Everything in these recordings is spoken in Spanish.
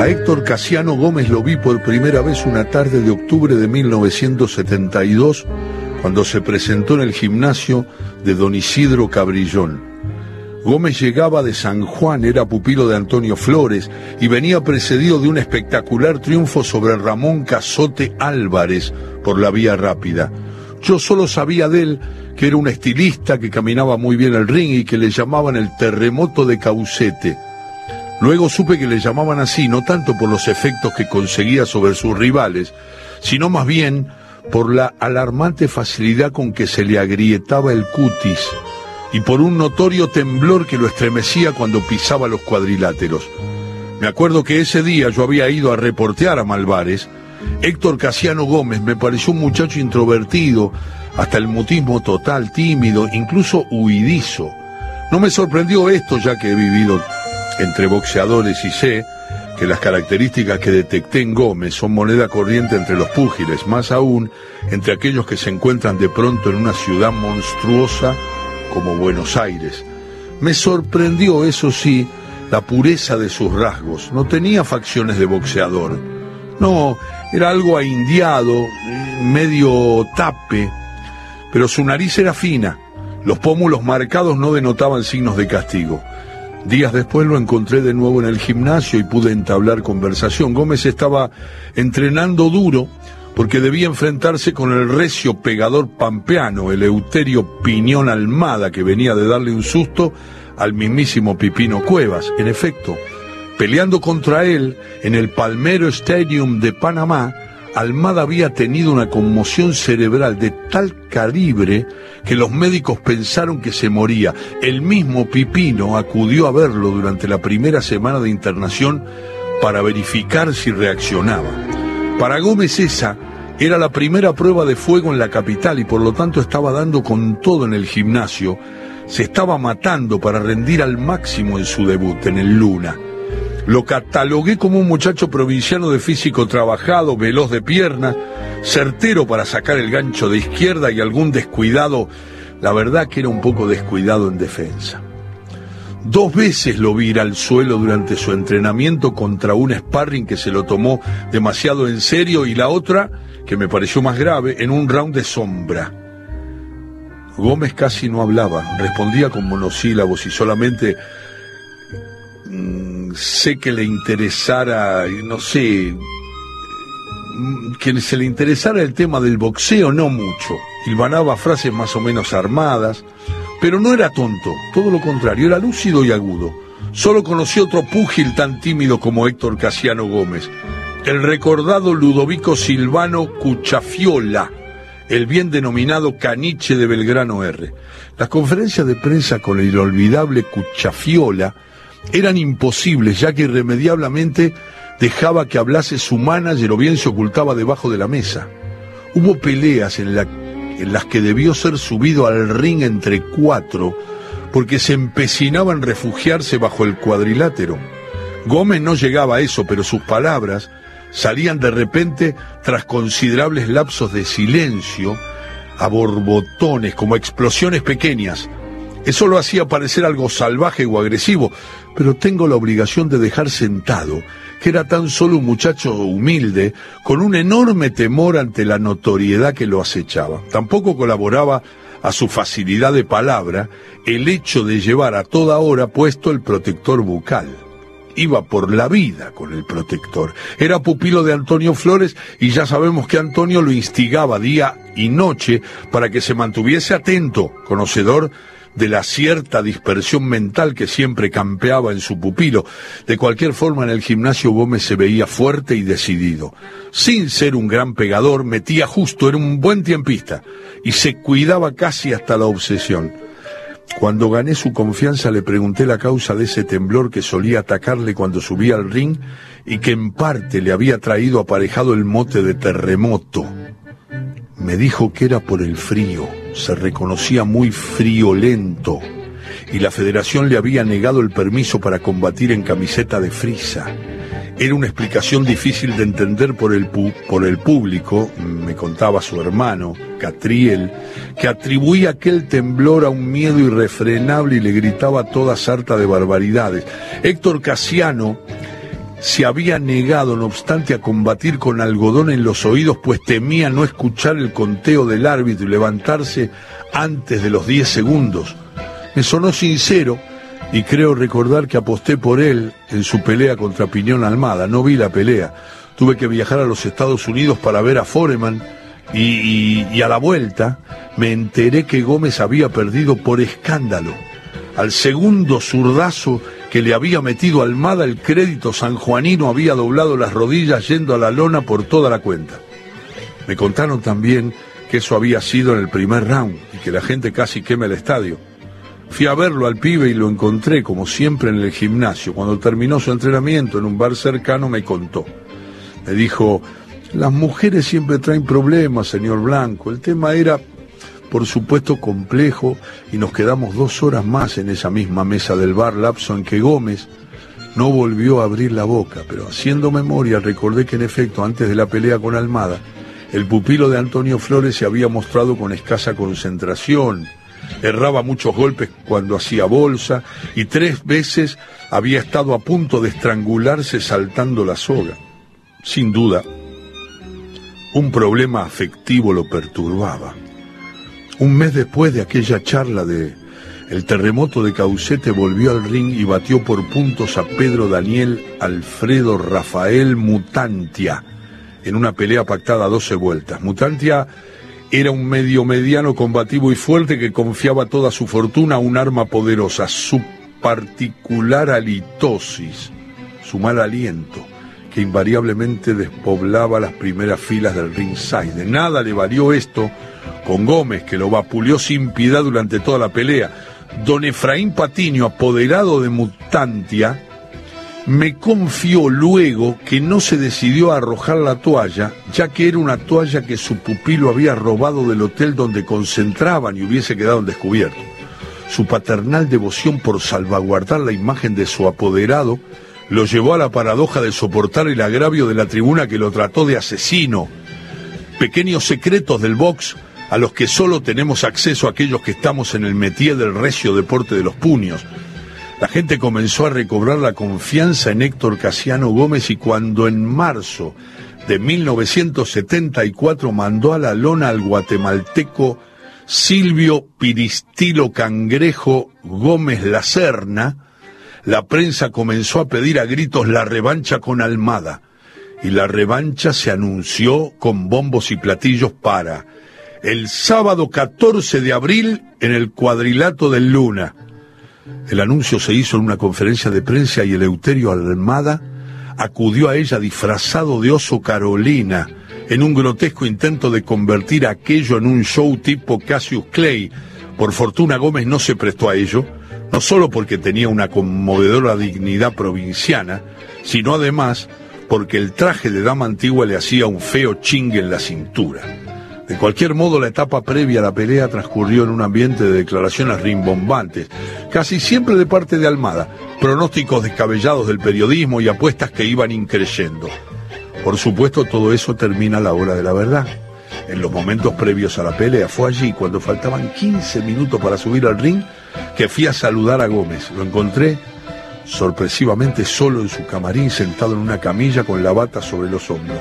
A Héctor Casiano Gómez lo vi por primera vez una tarde de octubre de 1972, cuando se presentó en el gimnasio de don Isidro Cabrillón. Gómez llegaba de San Juan, era pupilo de Antonio Flores, y venía precedido de un espectacular triunfo sobre Ramón Cazote Álvarez por la vía rápida. Yo solo sabía de él que era un estilista, que caminaba muy bien el ring y que le llamaban el terremoto de Caucete. Luego supe que le llamaban así, no tanto por los efectos que conseguía sobre sus rivales, sino más bien por la alarmante facilidad con que se le agrietaba el cutis y por un notorio temblor que lo estremecía cuando pisaba los cuadriláteros. Me acuerdo que ese día yo había ido a reportear a Malvares. Héctor Casiano Gómez me pareció un muchacho introvertido, hasta el mutismo total, tímido, incluso huidizo. No me sorprendió esto, ya que he vivido entre boxeadores y sé que las características que detecté en Gómez son moneda corriente entre los púgiles, más aún entre aquellos que se encuentran de pronto en una ciudad monstruosa como Buenos Aires. Me sorprendió, eso sí, la pureza de sus rasgos. No tenía facciones de boxeador. No, era algo ahindiado, medio tape, pero su nariz era fina. Los pómulos marcados no denotaban signos de castigo. Días después lo encontré de nuevo en el gimnasio y pude entablar conversación. Gómez estaba entrenando duro porque debía enfrentarse con el recio pegador pampeano, Eleuterio Piñón Almada, que venía de darle un susto al mismísimo Pipino Cuevas. En efecto, peleando contra él en el Palmero Stadium de Panamá, Almada había tenido una conmoción cerebral de tal calibre que los médicos pensaron que se moría. El mismo Pipino acudió a verlo durante la primera semana de internación para verificar si reaccionaba. Para Gómez esa era la primera prueba de fuego en la capital y por lo tanto estaba dando con todo en el gimnasio. Se estaba matando para rendir al máximo en su debut en el Luna. Lo catalogué como un muchacho provinciano de físico trabajado, veloz de pierna, certero para sacar el gancho de izquierda y algún descuidado. La verdad que era un poco descuidado en defensa. 2 veces lo vi ir al suelo durante su entrenamiento contra un sparring que se lo tomó demasiado en serio y la otra, que me pareció más grave, en un round de sombra. Gómez casi no hablaba, respondía con monosílabos y solamente sé que le interesara, no sé, que se le interesara el tema del boxeo, no mucho. Hilvanaba frases más o menos armadas, pero no era tonto, todo lo contrario, era lúcido y agudo. Solo conocí otro púgil tan tímido como Héctor Casiano Gómez, el recordado Ludovico Silvano Cuchafiola, el bien denominado Caniche de Belgrano R. Las conferencias de prensa con el inolvidable Cuchafiola eran imposibles, ya que irremediablemente dejaba que hablase su manager o bien se ocultaba debajo de la mesa. Hubo peleas en las que debió ser subido al ring entre 4 porque se empecinaba en refugiarse bajo el cuadrilátero. Gómez no llegaba a eso, pero sus palabras salían de repente tras considerables lapsos de silencio, a borbotones, como explosiones pequeñas. Eso lo hacía parecer algo salvaje o agresivo, pero tengo la obligación de dejar sentado que era tan solo un muchacho humilde, con un enorme temor ante la notoriedad que lo acechaba. Tampoco colaboraba a su facilidad de palabra el hecho de llevar a toda hora puesto el protector bucal. Iba por la vida con el protector. Era pupilo de Antonio Flores y ya sabemos que Antonio lo instigaba día y noche para que se mantuviese atento, conocedor de la cierta dispersión mental que siempre campeaba en su pupilo. De cualquier forma, en el gimnasio Gómez se veía fuerte y decidido. Sin ser un gran pegador, metía justo, era un buen tiempista y se cuidaba casi hasta la obsesión. Cuando gané su confianza le pregunté la causa de ese temblor que solía atacarle cuando subía al ring y que en parte le había traído aparejado el mote de terremoto. Me dijo que era por el frío, se reconocía muy friolento y la federación le había negado el permiso para combatir en camiseta de frisa. Era una explicación difícil de entender por el público, me contaba su hermano, Catriel, que atribuía aquel temblor a un miedo irrefrenable y le gritaba toda sarta de barbaridades. Héctor Casiano se había negado, no obstante, a combatir con algodón en los oídos, pues temía no escuchar el conteo del árbitro y levantarse antes de los 10 segundos. Me sonó sincero y creo recordar que aposté por él en su pelea contra Piñón Almada. No vi la pelea. Tuve que viajar a los Estados Unidos para ver a Foreman y a la vuelta me enteré que Gómez había perdido por escándalo. Al segundo zurdazo que le había metido Almada, el crédito sanjuanino había doblado las rodillas yendo a la lona por toda la cuenta. Me contaron también que eso había sido en el primer round y que la gente casi quema el estadio. Fui a verlo al pibe y lo encontré, como siempre, en el gimnasio. Cuando terminó su entrenamiento en un bar cercano me contó. Me dijo: las mujeres siempre traen problemas, señor Blanco. El tema era, por supuesto, complejo, y nos quedamos 2 horas más en esa misma mesa del bar, lapso en que Gómez no volvió a abrir la boca. Pero haciendo memoria recordé que en efecto, antes de la pelea con Almada, el pupilo de Antonio Flores se había mostrado con escasa concentración, erraba muchos golpes cuando hacía bolsa y 3 veces había estado a punto de estrangularse saltando la soga. Sin duda, un problema afectivo lo perturbaba. Un mes después de aquella charla el terremoto de Caucete volvió al ring y batió por puntos a Pedro Daniel Alfredo Rafael Mutantia en una pelea pactada a 12 vueltas. Mutantia era un mediano combativo y fuerte que confiaba toda su fortuna a un arma poderosa, su particular halitosis, su mal aliento, que invariablemente despoblaba las primeras filas del ringside. De nada le valió esto con Gómez, que lo vapuleó sin piedad durante toda la pelea. Don Efraín Patiño, apoderado de Mutantia, me confió luego que no se decidió a arrojar la toalla, ya que era una toalla que su pupilo había robado del hotel donde concentraban y hubiese quedado en descubierto. Su paternal devoción por salvaguardar la imagen de su apoderado lo llevó a la paradoja de soportar el agravio de la tribuna que lo trató de asesino. Pequeños secretos del box a los que solo tenemos acceso aquellos que estamos en el métier del recio deporte de los puños. La gente comenzó a recobrar la confianza en Héctor Casiano Gómez, y cuando en marzo de 1974 mandó a la lona al guatemalteco Silvio Piristilo Cangrejo Gómez Lacerna, la prensa comenzó a pedir a gritos la revancha con Almada, y la revancha se anunció con bombos y platillos para el sábado 14 de abril en el Cuadrilátero del Luna. El anuncio se hizo en una conferencia de prensa y Eleuterio Almada acudió a ella disfrazado de oso Carolina, en un grotesco intento de convertir aquello en un show tipo Cassius Clay. Por fortuna Gómez no se prestó a ello, no solo porque tenía una conmovedora dignidad provinciana, sino además porque el traje de dama antigua le hacía un feo chingue en la cintura. De cualquier modo, la etapa previa a la pelea transcurrió en un ambiente de declaraciones rimbombantes, casi siempre de parte de Almada, pronósticos descabellados del periodismo y apuestas que iban increyendo. Por supuesto, todo eso termina a la hora de la verdad. En los momentos previos a la pelea, fue allí, cuando faltaban 15 minutos para subir al ring, que fui a saludar a Gómez. Lo encontré sorpresivamente solo en su camarín, sentado en una camilla con la bata sobre los hombros.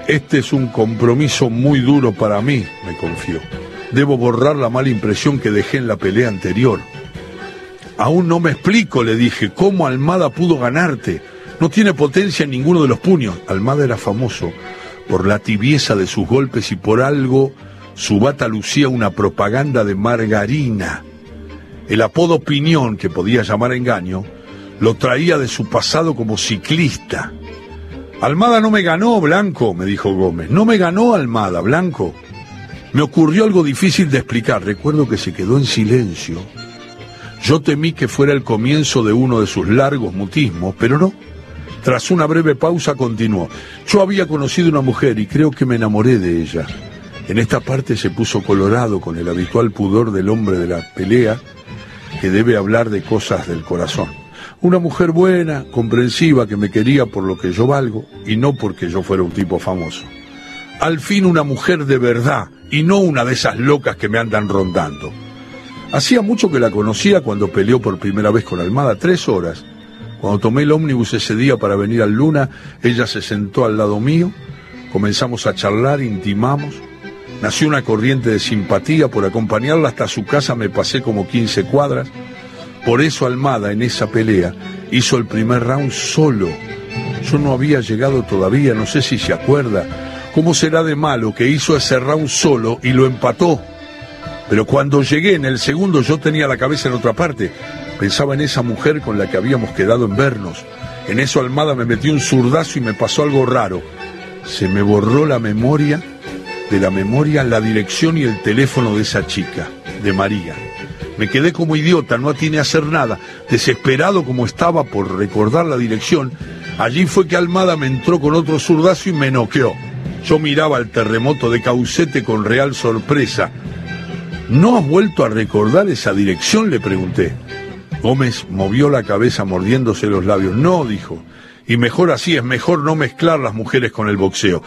Este es un compromiso muy duro para mí, me confió. Debo borrar la mala impresión que dejé en la pelea anterior. Aún no me explico, le dije, cómo Almada pudo ganarte. No tiene potencia en ninguno de los puños. Almada era famoso por la tibieza de sus golpes y por algo su bata lucía una propaganda de margarina. El apodo Piñón, que podía llamar engaño, lo traía de su pasado como ciclista. Almada no me ganó, Blanco, me dijo Gómez. No me ganó Almada, Blanco. Me ocurrió algo difícil de explicar. Recuerdo que se quedó en silencio. Yo temí que fuera el comienzo de uno de sus largos mutismos, pero no. Tras una breve pausa continuó. Yo había conocido una mujer y creo que me enamoré de ella. En esta parte se puso colorado con el habitual pudor del hombre de la pelea, que debe hablar de cosas del corazón. Una mujer buena, comprensiva, que me quería por lo que yo valgo y no porque yo fuera un tipo famoso. Al fin una mujer de verdad y no una de esas locas que me andan rondando. Hacía mucho que la conocía cuando peleó por primera vez con Almada, 3 horas. Cuando tomé el ómnibus ese día para venir al Luna, ella se sentó al lado mío, comenzamos a charlar, intimamos. Nació una corriente de simpatía, por acompañarla hasta su casa me pasé como 15 cuadras. Por eso Almada en esa pelea hizo el primer round solo. Yo no había llegado todavía, no sé si se acuerda. ¿Cómo será de malo que hizo ese round solo y lo empató? Pero cuando llegué en el segundo yo tenía la cabeza en otra parte. Pensaba en esa mujer con la que habíamos quedado en vernos. En eso Almada me metió un zurdazo y me pasó algo raro. Se me borró la memoria, la dirección y el teléfono de esa chica, de María. Me quedé como idiota, no atiné a hacer nada, desesperado como estaba por recordar la dirección. Allí fue que Almada me entró con otro zurdazo y me noqueó. Yo miraba el terremoto de Caucete con real sorpresa. ¿No has vuelto a recordar esa dirección?, le pregunté. Gómez movió la cabeza mordiéndose los labios. No, dijo, y mejor así, es mejor no mezclar las mujeres con el boxeo.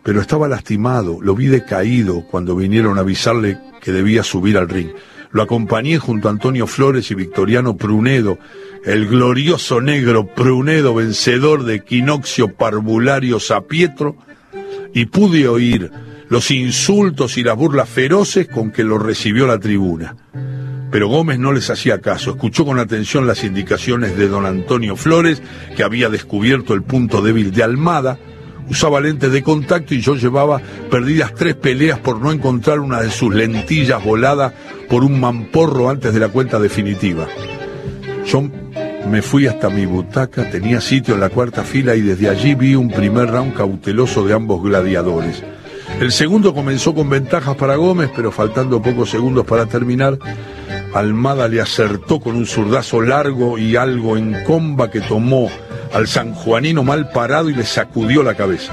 Pero estaba lastimado, lo vi decaído cuando vinieron a avisarle que debía subir al ring. Lo acompañé junto a Antonio Flores y Victoriano Prunedo, el glorioso negro Prunedo, vencedor de Equinoccio Parvulario Sapietro, y pude oír los insultos y las burlas feroces con que lo recibió la tribuna. Pero Gómez no les hacía caso, escuchó con atención las indicaciones de don Antonio Flores, que había descubierto el punto débil de Almada. Usaba lentes de contacto y yo llevaba perdidas 3 peleas por no encontrar una de sus lentillas volada por un mamporro antes de la cuenta definitiva. Yo me fui hasta mi butaca, tenía sitio en la 4ª fila y desde allí vi un primer round cauteloso de ambos gladiadores. El segundo comenzó con ventajas para Gómez, pero faltando pocos segundos para terminar, Almada le acertó con un zurdazo largo y algo en comba que tomó al sanjuanino mal parado y le sacudió la cabeza.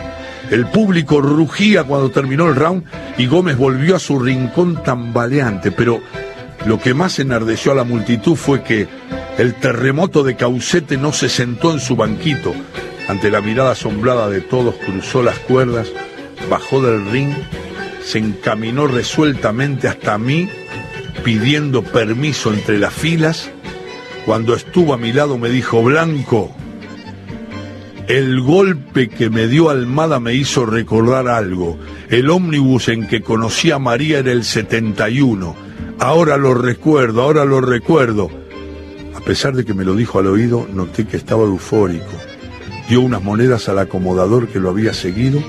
El público rugía cuando terminó el round y Gómez volvió a su rincón tambaleante, pero lo que más enardeció a la multitud fue que el terremoto de Caucete no se sentó en su banquito. Ante la mirada asombrada de todos, cruzó las cuerdas, bajó del ring, se encaminó resueltamente hasta mí, pidiendo permiso entre las filas. Cuando estuvo a mi lado me dijo: Blanco, el golpe que me dio Almada me hizo recordar algo. El ómnibus en que conocí a María era el 71. Ahora lo recuerdo. A pesar de que me lo dijo al oído, noté que estaba eufórico. Dio unas monedas al acomodador que lo había seguido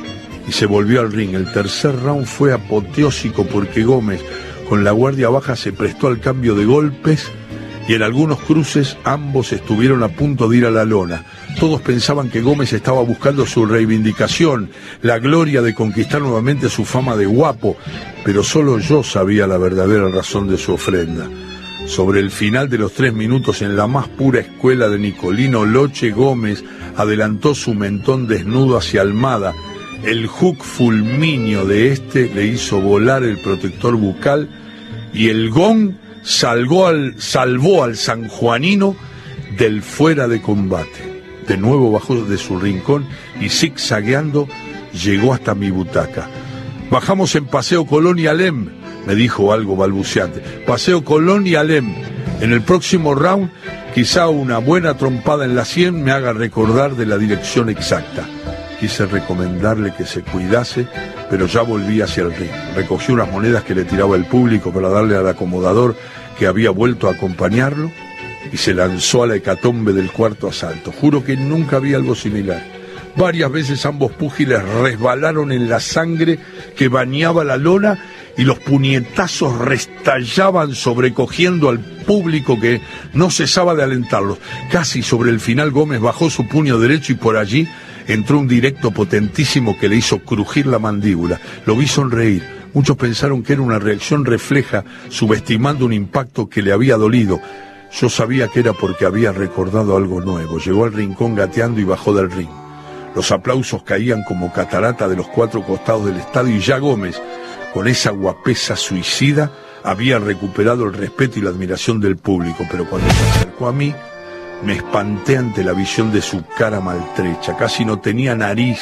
y se volvió al ring. El tercer round fue apoteósico porque Gómez, con la guardia baja, se prestó al cambio de golpes y en algunos cruces ambos estuvieron a punto de ir a la lona. Todos pensaban que Gómez estaba buscando su reivindicación, la gloria de conquistar nuevamente su fama de guapo, pero solo yo sabía la verdadera razón de su ofrenda. Sobre el final de los 3 minutos, en la más pura escuela de Nicolino Loche, Gómez adelantó su mentón desnudo hacia Almada. El hook fulminio de este le hizo volar el protector bucal y el gong salvó al sanjuanino del fuera de combate. De nuevo bajó de su rincón y zigzagueando llegó hasta mi butaca. Bajamos en Paseo Colón y Alem, me dijo algo balbuceante. Paseo Colón y Alem. En el próximo round, quizá una buena trompada en la sien me haga recordar de la dirección exacta. Quise recomendarle que se cuidase, pero ya volví hacia el ring. Recogí unas monedas que le tiraba el público para darle al acomodador que había vuelto a acompañarlo y se lanzó a la hecatombe del cuarto asalto. Juro que nunca había algo similar. Varias veces ambos púgiles resbalaron en la sangre que bañaba la lona y los puñetazos restallaban sobrecogiendo al público que no cesaba de alentarlos. Casi sobre el final Gómez bajó su puño derecho y por allí entró un directo potentísimo que le hizo crujir la mandíbula. Lo vi sonreír. Muchos pensaron que era una reacción refleja, subestimando un impacto que le había dolido. Yo sabía que era porque había recordado algo nuevo. Llegó al rincón gateando y bajó del ring. Los aplausos caían como catarata de los 4 costados del estadio y ya Gómez, con esa guapesa suicida, había recuperado el respeto y la admiración del público. Pero cuando se acercó a mí, me espanté ante la visión de su cara maltrecha. Casi no tenía nariz.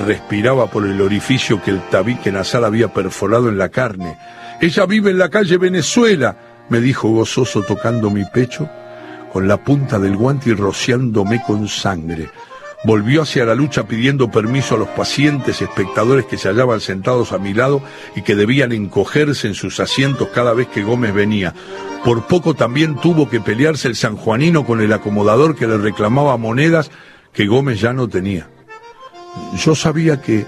Respiraba por el orificio que el tabique nasal había perforado en la carne. Ella vive en la calle Venezuela, me dijo gozoso tocando mi pecho. con la punta del guante y rociándome con sangre. Volvió hacia la lucha pidiendo permiso a los pacientes espectadores que se hallaban sentados a mi lado y que debían encogerse en sus asientos cada vez que Gómez venía. Por poco también tuvo que pelearse el sanjuanino con el acomodador que le reclamaba monedas que Gómez ya no tenía. Yo sabía que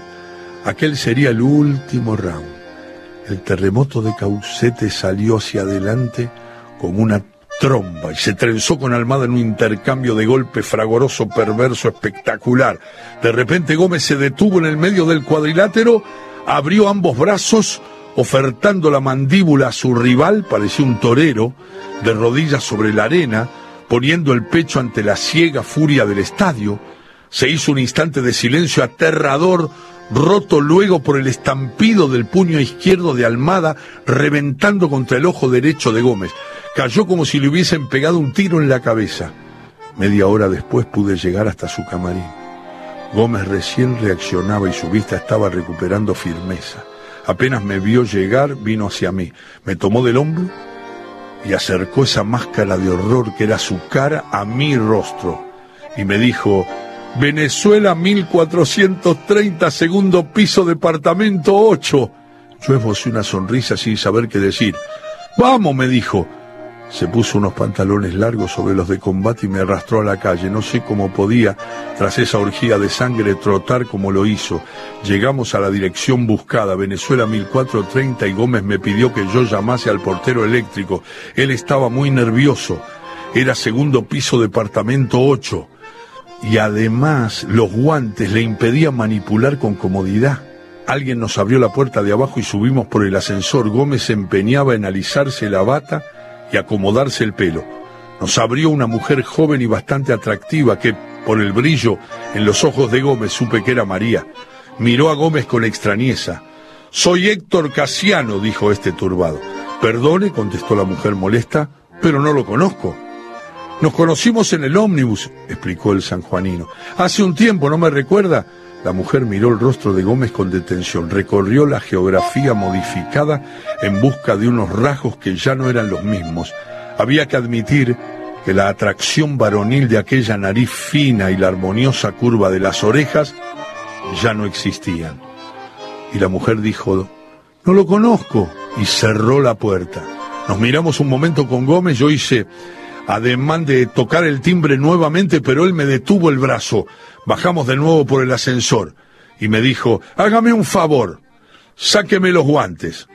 aquel sería el último round. El terremoto de Caucete salió hacia adelante como una tromba y se trenzó con Almada en un intercambio de golpes fragoroso, perverso, espectacular. De repente Gómez se detuvo en el medio del cuadrilátero, abrió ambos brazos, ofertando la mandíbula a su rival, parecía un torero, de rodillas sobre la arena, poniendo el pecho ante la ciega furia del estadio. Se hizo un instante de silencio aterrador, roto luego por el estampido del puño izquierdo de Almada, reventando contra el ojo derecho de Gómez. Cayó como si le hubiesen pegado un tiro en la cabeza. Media hora después pude llegar hasta su camarín. Gómez recién reaccionaba y su vista estaba recuperando firmeza. Apenas me vio llegar, vino hacia mí, me tomó del hombro y acercó esa máscara de horror que era su cara a mi rostro. Y me dijo: Venezuela 1430, segundo piso, departamento 8. Yo esbocé una sonrisa sin saber qué decir. Vamos, me dijo. Se puso unos pantalones largos sobre los de combate y me arrastró a la calle. No sé cómo podía, tras esa orgía de sangre, trotar como lo hizo. Llegamos a la dirección buscada, Venezuela 1430, y Gómez me pidió que yo llamase al portero eléctrico. Él estaba muy nervioso. Era segundo piso, departamento 8. Y además los guantes le impedían manipular con comodidad. Alguien nos abrió la puerta de abajo y subimos por el ascensor. Gómez se empeñaba en alisarse la bata y acomodarse el pelo. Nos abrió una mujer joven y bastante atractiva que, por el brillo en los ojos de Gómez, supe que era María. Miró a Gómez con extrañeza. «Soy Héctor Casiano», dijo este turbado. «Perdone», contestó la mujer molesta, «pero no lo conozco». «Nos conocimos en el ómnibus», explicó el sanjuanino. «Hace un tiempo, ¿no me recuerda?». La mujer miró el rostro de Gómez con detención, recorrió la geografía modificada en busca de unos rasgos que ya no eran los mismos. Había que admitir que la atracción varonil de aquella nariz fina y la armoniosa curva de las orejas ya no existían. Y la mujer dijo: «No lo conozco», y cerró la puerta. Nos miramos un momento con Gómez. Yo hice ademán de tocar el timbre nuevamente, pero él me detuvo el brazo. Bajamos de nuevo por el ascensor y me dijo: «Hágame un favor, sáqueme los guantes».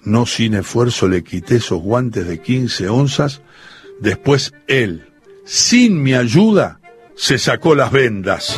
No sin esfuerzo le quité esos guantes de 15 onzas. Después él, sin mi ayuda, se sacó las vendas.